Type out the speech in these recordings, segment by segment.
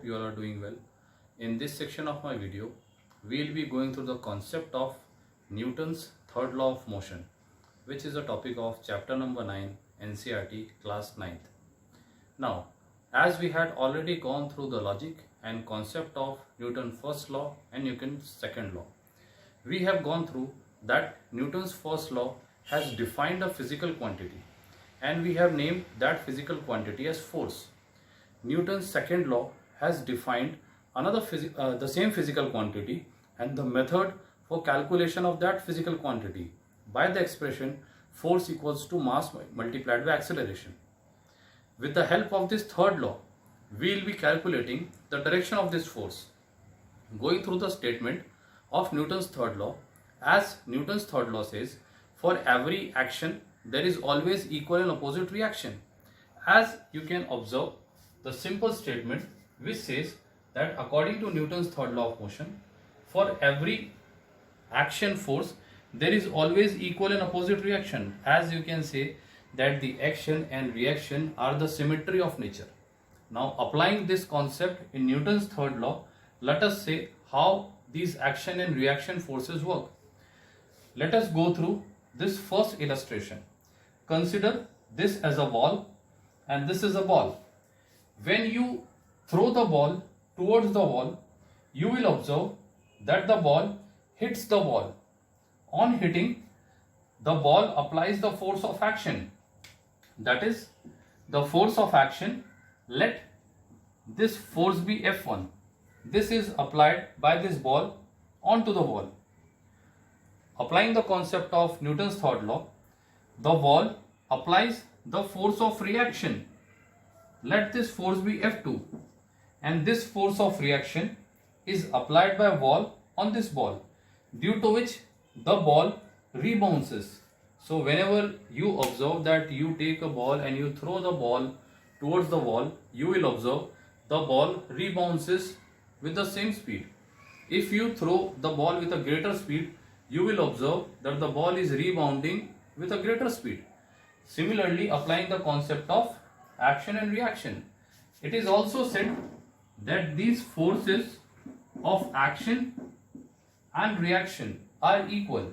hope you all are doing well. In this section of my video, we will be going through the concept of Newton's third law of motion, which is a topic of chapter number 9 NCERT class 9th. Now, as we had already gone through the logic and concept of Newton's first law and Newton's second law, we have gone through that Newton's first law has defined a physical quantity and we have named that physical quantity as force. Newton's second law has defined another the same physical quantity and the method for calculation of that physical quantity by the expression force equals to mass multiplied by acceleration. With the help of this third law, we will be calculating the direction of this force. Going through the statement of Newton's third law, as Newton's third law says, for every action there is always equal and opposite reaction. As you can observe, the simple statement which says that according to Newton's third law of motion, for every action force there is always equal and opposite reaction. As you can say that the action and reaction are the symmetry of nature. Now applying this concept in Newton's third law, let us say how these action and reaction forces work. Let us go through this first illustration. Consider this as a ball and this is a ball. When you throw the ball towards the wall, you will observe that the ball hits the wall. On hitting, the ball applies the force of action. That is, the force of action, let this force be F1. This is applied by this ball onto the wall. Applying the concept of Newton's third law, the ball applies the force of reaction. Let this force be F2 and this force of reaction is applied by ball on this ball, due to which the ball rebounces. So whenever you observe that you take a ball and you throw the ball towards the wall, you will observe the ball rebounces with the same speed. If you throw the ball with a greater speed, you will observe that the ball is rebounding with a greater speed. Similarly, applying the concept of action and reaction, it is also said that these forces of action and reaction are equal,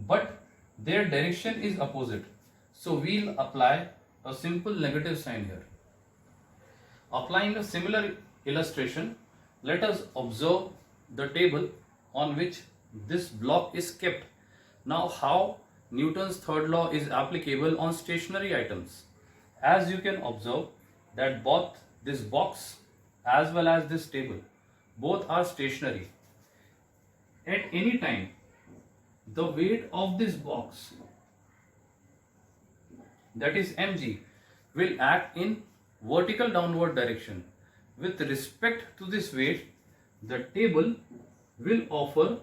but their direction is opposite. So we'll apply a simple negative sign here. Applying a similar illustration, let us observe the table on which this block is kept. Now how Newton's third law is applicable on stationary items. As you can observe that both this box as well as this table, both are stationary. At any time, the weight of this box, that is mg, will act in vertical downward direction. With respect to this weight, the table will offer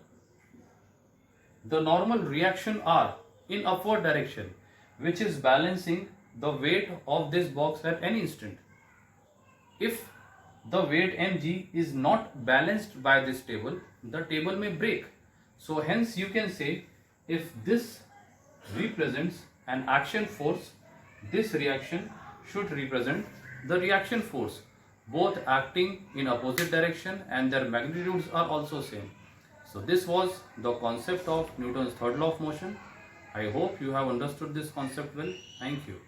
the normal reaction R in upward direction, which is balancing the weight of this box at any instant. If the weight mg is not balanced by this table, the table may break. So hence you can say, if this represents an action force, this reaction should represent the reaction force, both acting in opposite direction and their magnitudes are also same. So this was the concept of Newton's third law of motion. I hope you have understood this concept well. Thank you.